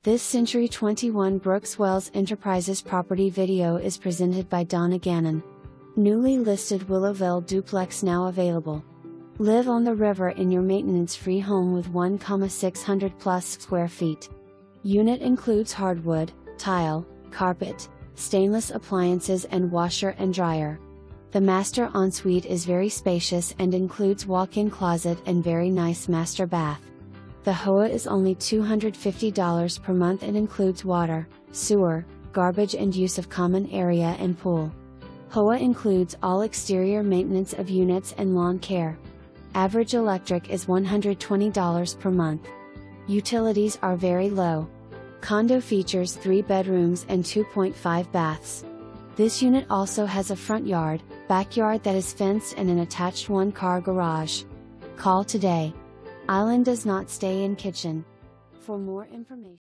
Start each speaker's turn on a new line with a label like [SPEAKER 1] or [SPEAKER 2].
[SPEAKER 1] This Century 21 Brooks Wells Enterprises property video is presented by Donna Gannon. Newly listed Willowvale duplex now available. Live on the river in your maintenance-free home with 1,600 plus square feet. Unit includes hardwood, tile, carpet, stainless appliances and washer and dryer. The master ensuite is very spacious and includes walk-in closet and very nice master bath. The HOA is only $250 per month and includes water, sewer, garbage and use of common area and pool. HOA includes all exterior maintenance of units and lawn care. Average electric is $120 per month. Utilities are very low. Condo features 3 bedrooms and 2.5 baths. This unit also has a front yard, backyard that is fenced and an attached 1-car garage. Call today. Island does not stay in kitchen. For more information